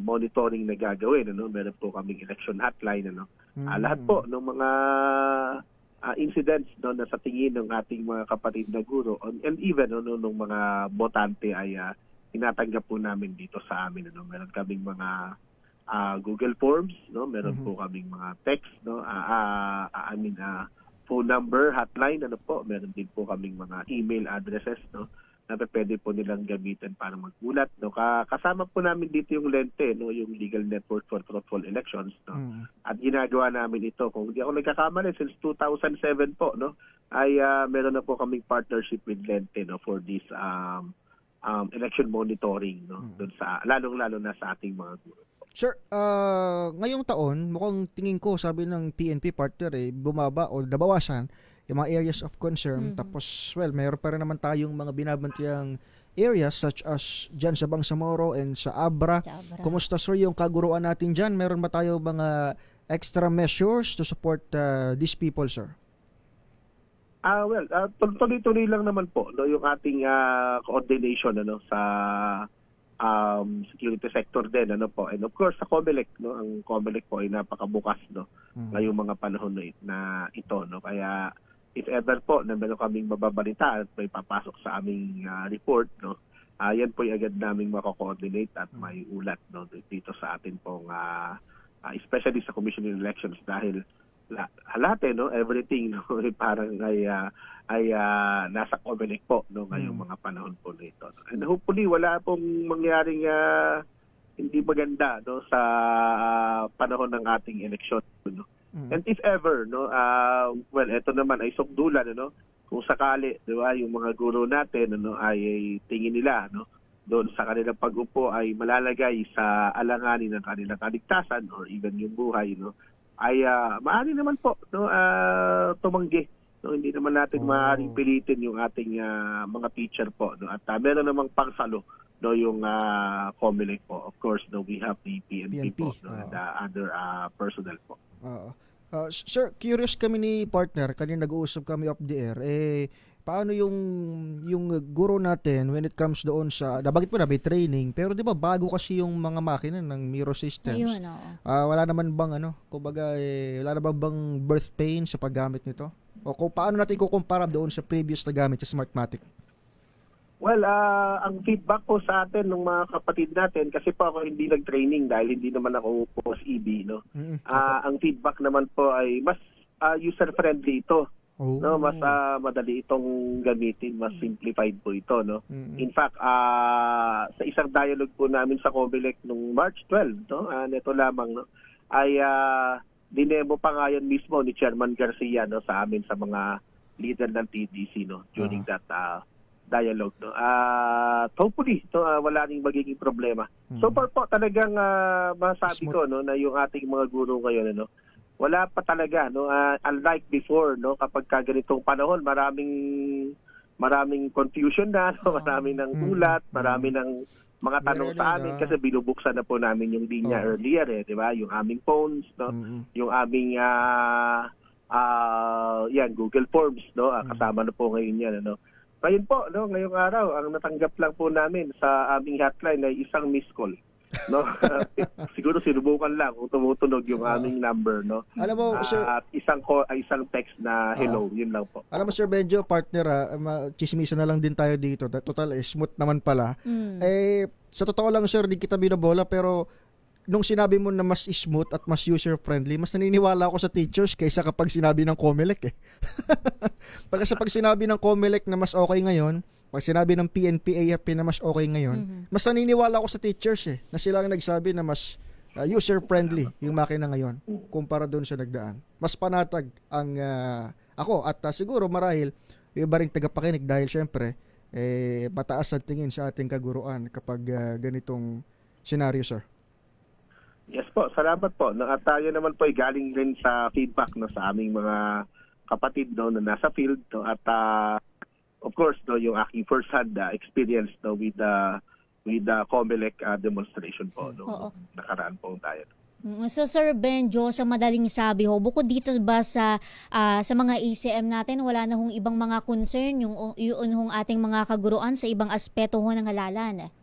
monitoring na gagawin, ano? Meron po kaming election hotline, ano? Lahat po ng mga incidents, no, na sa tingin ng ating mga kapatid na guro and even ng mga botante ay tinatanggap po namin dito sa amin, ano? Meron kaming mga Google Forms, no? Meron po kaming mga text, no? Phone number, hotline, ano po? Meron din po kaming mga email addresses, no? na pwede po nilang gamitin para magulat, no. Kasama po namin dito yung LENTE, no, yung Legal Network for Truthful Elections, no. At ginagawa namin ito, kung hindi ako nagkakamali, since 2007 po, no, ay meron na po kaming partnership with LENTE, no, for this election monitoring, no, doon sa lalong-lalo na sa ating mga guro. Sir, ngayong taon, mukhang tingin ko, sabi ng PNP partner, bumaba o nabawasan yung mga areas of concern. Tapos, well, mayroon pa rin naman tayong mga binabantiyang areas such as dyan sa Bangsamoro and sa Abra. Kumusta, sir, yung kaguruan natin dyan? Meron ba tayo mga extra measures to support these people, sir? Well, tuloy-tuloy lang naman po, no, yung ating coordination, ano, sa security sector din, ano po. And of course, sa COMELEC, no, ang COMELEC po ay napakabukas, no, ngayong mga panahon na ito, no. Kaya if ever po na meron kaming mababalita at may papasok sa aming report, no, yan po ay agad naming mako-coordinate at may ulat, no, dito sa atin pong especially sa Commission on Elections, dahil lahat, no, everything, no, parang ay nasa COMELEC po, no, ngayong mga panahon po nito. And hopefully wala pong mangyaring hindi maganda, no, sa panahon ng ating eleksyon, no. And if ever, no, well, ito naman ay sukdulan, no, kung sakali, di ba, yung mga guro natin, ano, ay tingin nila, no, doon sa kanilang pag-upo ay malalagay sa alanganin ng kanilang kaligtasan or even yung buhay, no, ay maaari naman po, no, tumanggi, no. Hindi naman natin maaaring pilitin yung ating mga teacher po, no, at meron namang pangsalo, no, yung COMELEC po. Of course, no, we have the PNP po, no, and other personnel po. Sir, curious kami ni partner, kanina nag-uusap kami off the air, paano yung guro natin when it comes doon sa, nabagit mo na may training, pero di ba bago kasi yung mga makina ng Miro Systems. Wala naman bang kumbaga, wala naman bang birth pain sa paggamit nito? O kung paano natin kukumpara doon sa previous na gamit sa Smartmatic? Well, ang feedback po sa atin ng mga kapatid natin, kasi po ako hindi nag-training dahil hindi naman ako post-EB, no. Ang feedback naman po ay mas user-friendly ito. No, mas madali itong gamitin, mas simplified po ito, no. In fact, sa isang dialogue po namin sa COMELEC nung March 12, no, neto lamang, no, ay dinemo pa nga yan mismo ni Chairman Garcia, no, sa amin sa mga leader ng TDC, no, during that dialogue, no. Hopefully, no, wala ring magiging problema. So far po talagang masabi ko, no, na yung ating mga guro ngayon, no, wala pa talaga, no, unlike before, no, kapag ganitong panahon, maraming confusion na, no, maraming ng ulat, maraming ng mga tanong sa amin kasi binubuksan na po namin yung linya earlier, di ba? Yung aming phones, no, yung aming Google Forms, no, kasama na po ngayon yan, ano. Ngayon po, no, ngayong araw, ang natanggap lang po namin sa aming hotline ay isang missed call, no. Siguro sinubukan lang kung tumutunog yung aming number, no. Alam mo, sir, at isang text na hello, yun lang po. Alam mo, Sir Benjo, partner, chismisa na lang din tayo dito. Total, smooth naman pala. Sa totoo lang, sir, di kita binabola, pero nung sinabi mo na mas smooth at mas user-friendly, mas naniniwala ako sa teachers kaysa kapag sinabi ng COMELEC, Pag sinabi ng COMELEC na mas okay ngayon, pag sinabi ng PNP, AFP na mas okay ngayon, mas naniniwala ako sa teachers, na sila ang nagsabi na mas user-friendly yung makina ngayon kumpara doon sa nagdaan. Mas panatag ang ako at siguro marahil yung iba ring tagapakinig dahil syempre mataas ang tingin sa ating kaguruan kapag ganitong senaryo, sir. Yes po, salamat po. At tayo naman po ay galing rin sa feedback, no, sa aming mga kapatid, no, na nasa field, no, at of course, no, yung aking first-hand experience, no, with the COMELEC demonstration po, no, nakaraan po tayo. So Sir Benjo, sa madaling sabi bukod dito ba sa mga ECM natin, wala na hong ibang mga concern yung hong ating mga kaguruan sa ibang aspeto ng halalan?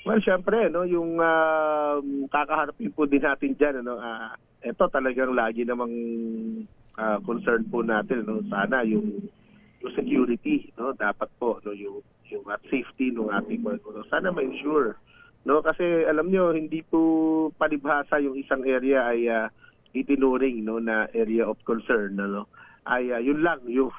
Well, syempre, no, yung kakaharapin po din natin dyan, ano, ito talagang lagi namang concern po natin, no, sana yung security, no, dapat po, no, yung safety ng ating mga guro. Sana ma-ensure, no, kasi alam nyo, hindi po palibhasa yung isang area ay itinuring, no, na area of concern, no. ay yun lang yung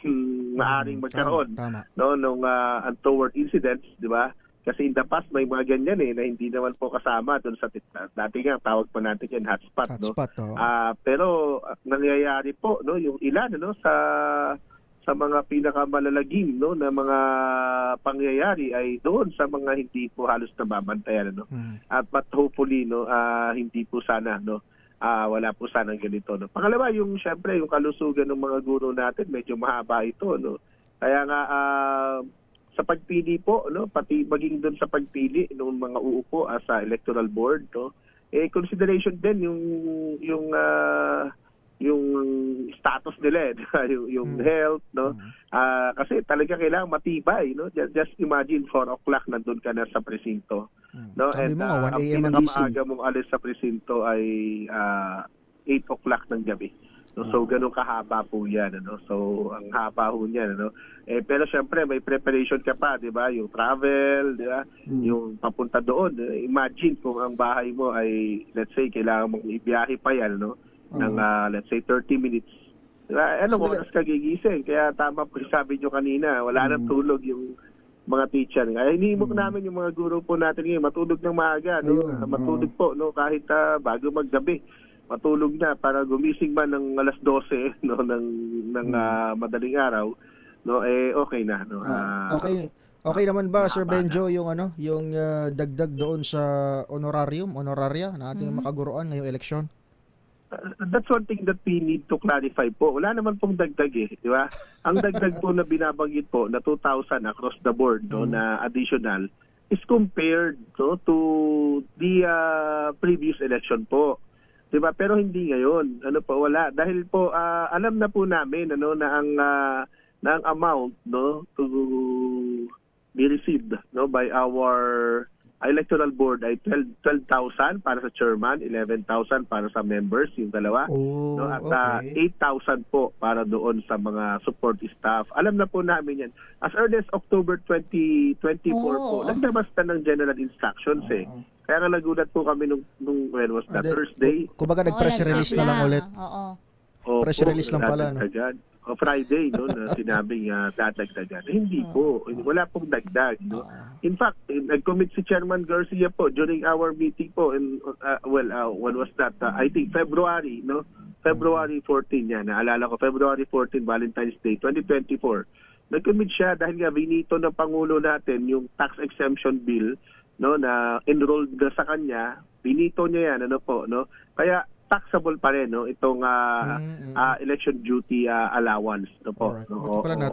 maaring magkaroon Tama. no nung untoward incidents, di ba? Kasi in the past may mga ganyan na hindi naman po kasama doon sa dati nga tawag pa natin yan hotspot, no. Pero nangyayari po no yung ilan no sa mga pinakamalalagim no na mga pangyayari ay doon sa mga hindi po halos nababantayan no. At but hopefully no hindi po sana no wala po sanang ganito no. Pangalawa yung syempre yung kalusugan ng mga guro natin medyo mahaba ito no. Kaya nga sa pagpili po no pati maging doon sa pagpili ng mga uupo sa electoral board no consideration din yung status nila yung health no kasi talaga kailangan matibay no. Just imagine 4 o'clock nandun ka na sa presinto no. Sabi And mo, 1 ang AM ang pinakamaaga mong alis sa presinto ay 8 o'clock ng gabi. So ganun kahaba po 'yan ano. So ang haba ho niyan ano. Pero syempre may preparation ka pa, 'di ba? Yung travel, 'di ba? Yung papunta doon. Imagine kung ang bahay mo ay let's say kailangan mong ibiyahe pa 'yan no ng let's say 30 minutes. Diba? Ano oras ka gigising? Kaya tama po sabi niyo kanina, wala nang tulog yung mga teacher. Kaya hinihimok namin yung mga guro po natin ngayon matulog ng maaga, no? Matulog po no kahit bago maggabi. Matulog na para gumising man ng alas 12 no ng madaling araw no okay na no. Okay naman ba Sir Benjo yung yung dagdag doon sa honoraria na ating makaguruan ngayong eleksyon? That's one thing that we need to clarify po. Wala naman pong dagdag di ba? Ang dagdag po na binabanggit po na 2,000 across the board no na additional is compared to the previous election po. Diba? Pero hindi ngayon. Ano po wala dahil po alam na po namin na ang amount no to be received no by our electoral board ay 12,000 para sa chairman, 11,000 para sa members yung dalawa no at 8,000 po para doon sa mga support staff. Alam na po namin yan. As early as October 2024 po naglabas na ng general instructions Kaya nga nagulat po kami nung when was that? Thursday? Kumbaga nag-press release na lang ulit. Press release lang pala. No? Friday no na sinabing dadagdagan. Hindi po. Wala pong dagdag. No? In fact, nag-commit si Chairman Garcia po during our meeting po. And, when was that? I think February. No? February 14 yan. Naalala ko, February 14, Valentine's Day, 2024. Nag-commit siya dahil nga binito ng Pangulo natin yung tax exemption bill no na enrolled sa kanya, binito niya yan no kaya taxable pa rin no itong election duty allowance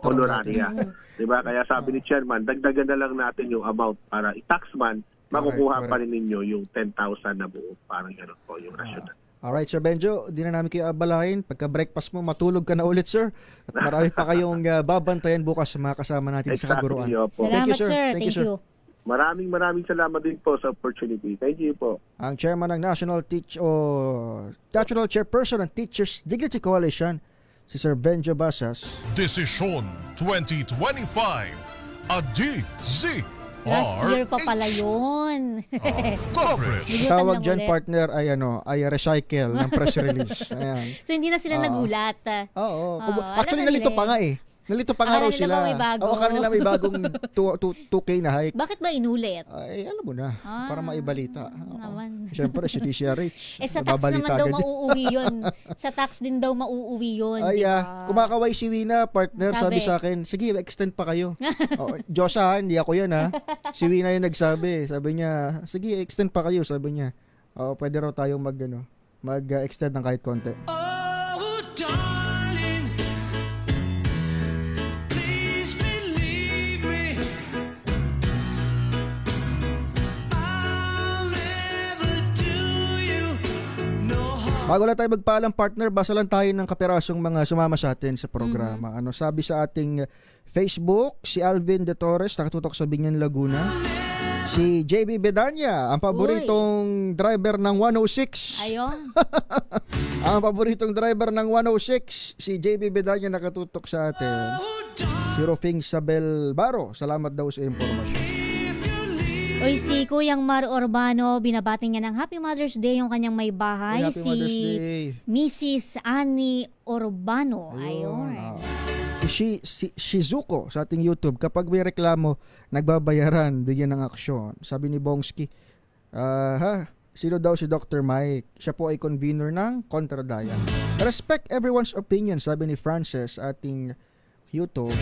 honoraria, di ba? Kaya sabi ni Chairman, dagdagan na lang natin yung amount para i-tax man makukuha pa rin ninyo yung 10,000 na buo, parang gano'n po yung rasyonal. Alright, Sir Benjo, di na namin kayo abalahin. Pagka-breakfast mo, matulog ka na ulit, sir. At marami pa kayong babantayan bukas sa mga kasama natin sa kaguruan. Salamat, sir. Thank you. Maraming salamat din po sa opportunity. Thank you po. Ang chairman ng National Chairperson ng Teachers Dignity Coalition, si Sir Benjo Basas. Desisyon 2025 ADZRH. Last year pa pala yun. Coverage. Tawag dyan, partner, ay recycle ng press release. Ayan. So hindi na sila nagulat. Oo. Actually, nalito pa nga Nalito pa nga raw sila. Akala nila may bagong 2K na hike. Bakit ba inulit? Ay, alam mo na. Para maibalita. Siyempre, si TCRH. Sa tax naman daw mauuwi yun. Sa tax din daw mauuwi yun. Ay, kumakaway si Wina, partner, sabi sa akin, sige, extend pa kayo. Diyos hindi ako yan Si Wina yung nagsabi. Sabi niya, sige, extend pa kayo, sabi niya. Pwede raw tayong mag-extend ng kahit konti. Bago lang tayo magpaalam, partner, basa lang tayo ng kapirasong mga sumama sa atin sa programa. Ano sabi sa ating Facebook, si Alvin De Torres, nakatutok sa Binyan, Laguna. Si JB Bedanya, ang paboritong driver ng 106. Ayun. Ang paboritong driver ng 106, si JB Bedanya nakatutok sa atin. Si Rofing Sabel Baro, salamat daw sa impormasyon. Oy, si Kuyang Mar Urbano, binabati niya ng Happy Mother's Day yung kanyang may bahay. Happy Mother's Day. Mrs. Annie Urbano. Ayun. Si Shizuko sa ating YouTube, kapag may reklamo, nagbabayaran, bigyan ng aksyon. Sabi ni Bongski, sino daw si Dr. Mike? Siya po ay convener ng Contradaya. Respect everyone's opinion, sabi ni Frances ating YouTube.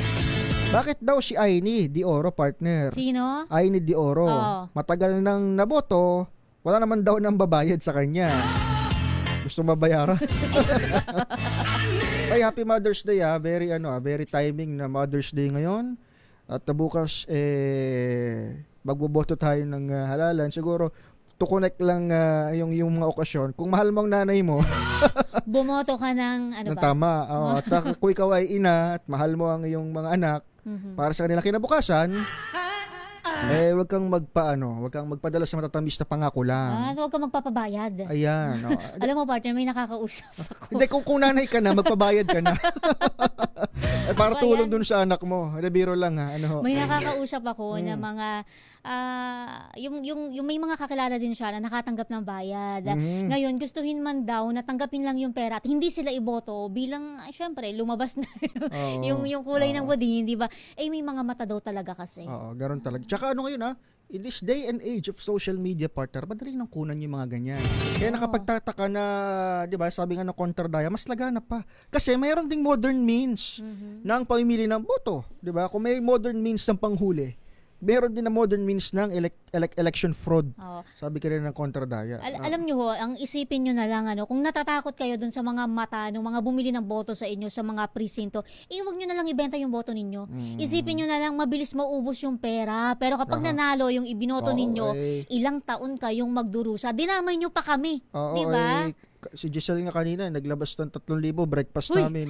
Bakit daw si Aini Di Oro, partner? Sino? Aini Di Oro. Matagal nang naboto, wala naman daw nang babayad sa kanya. Gusto mabayaran. Ay, Happy Mother's Day very timing na Mother's Day ngayon. At bukas magboboto tayo ng halalan. Siguro to connect lang yung mga okasyon. Kung mahal mo ang nanay mo, bumoto ka ng tama. At kung ikaw ay ina at mahal mo ang iyong mga anak, para sa kanila kinabukasan, wag kang magpadala sa matatamis na pangako lang. Huwag kang magpapabayad. Ayan. Alam mo, partner, may nakakausap ako. Hindi, kung nanay ka na, magpabayad ka na. Para tulong dun sa anak mo. Biro lang ha. May nakakausap ako na mga yung may mga kakilala din siya na nakatanggap ng bayad. Ngayon, gustuhin man daw na tanggapin lang yung pera at hindi sila iboto bilang, syempre, lumabas na yung kulay ng budin, di ba? May mga mata daw talaga kasi. Oo, ganoon talaga. Tsaka ngayon in this day and age of social media, partner, madaling nang kunan yung mga ganyan. Kaya nakapagtataka na, di ba, sabi nga ng Contradaya, mas laganap pa. Kasi mayroon ding modern means ng pamimili ng boto. Di ba? Kung may modern means ng panghuli, meron din na modern means ng election fraud. Sabi ka rin ng Contradaya. Alam nyo ho, ang isipin nyo na lang, kung natatakot kayo dun sa mga mata ng mga bumili ng boto sa inyo sa mga presinto, huwag nyo na lang ibenta yung boto ninyo. Isipin nyo na lang, mabilis maubos yung pera. Pero kapag nanalo yung ibinoto ninyo, ilang taon kayong magdurusa, dinamay nyo pa kami. Di ba? Si Giselle nga kanina, naglabas ng 3,000 breakfast namin.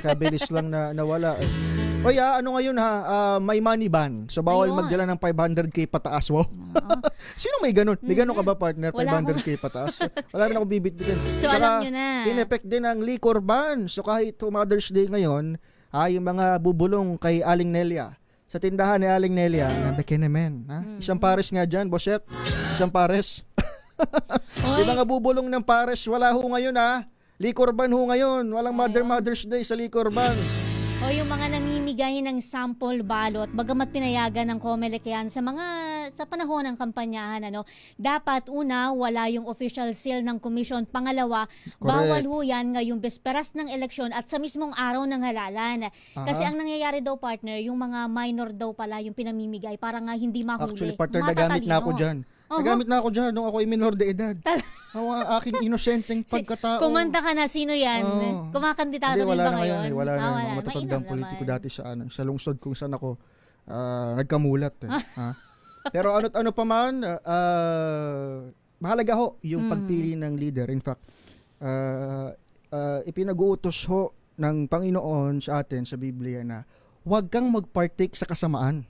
Kabilis lang na nawala. Oy, ngayon may money ban. So bawal magdala ng 500k pataas. Wow. Sino may ganun? May ganun ka ba, partner? 500k pataas? Wala rin akong bibit-bitin. So alam nyo na. In-effect din ang liquor ban. So kahit Mother's Day ngayon, yung mga bubulong kay Aling Nelia. Sa tindahan ni Aling Nelia, nabekenemen. Isang pares nga dyan, Boset. Isang pares. Yung mga bubulong ng pares, wala ho ngayon Liquor ban ho ngayon. Walang Mother's Day sa liquor ban. O yung mga namimigay ng sample balot, bagamat pinayagan ng COMELEC yan sa panahon ng kampanyahan, dapat una, wala yung official seal ng commission. Pangalawa, bawal ho yan ngayong besperas ng eleksyon at sa mismong araw ng halalan. Kasi ang nangyayari daw, partner, yung mga minor daw pala yung pinamimigay para nga hindi mahuli. Actually, partner, nagamit na ako dyan. Nagamit na ako dyan nung ako ay minor de edad. Ang aking inosenteng pagkatao. Kumanta ka na, sino yan? Kumakandidado rin ba ngayon? Wala na. Matatandang politiko dati sa lungsod kung saan ako nagkamulat. Pero ano pa man, mahalaga ho yung pagpili ng leader. In fact, ipinag-uutos ho ng Panginoon sa atin sa Biblia na huwag kang mag-partake sa kasamaan.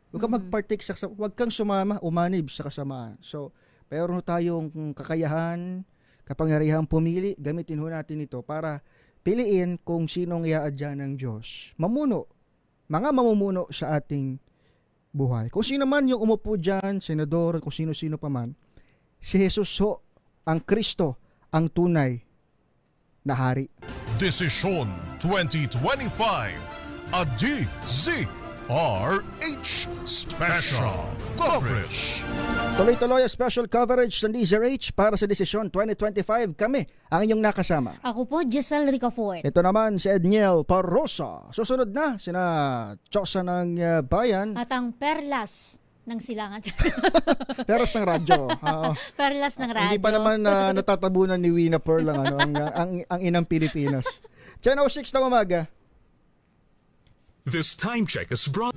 Huwag kang mag-partake huwag kang umanib sa kasamaan. So, mayroon tayong kakayahan, kapangyarihang pumili, gamitin ho natin ito para piliin kung sinong iaadya ng Diyos. Mga mamumuno sa ating buhay. Kung sino man yung umupo dyan, senador, kung sino-sino pa man, si Jesus ho, ang Kristo, ang tunay na hari. Desisyon 2025 a DZRH Special Coverage. Tuloy-tuloy ang special coverage ng DZRH para sa Desisyon 2025. Kami ang inyong nakasama. Ako po, Giselle Ricafort. Ito naman si Edniel Parrosa. Susunod na sina Chosa ng Bayan. At ang Perlas ng Silangan. Perlas ng radyo. Perlas ng radyo. Hindi pa naman natatabunan ni Wina Pearl ang inang Pilipinas. 10:06 na umaga. This time check is brought...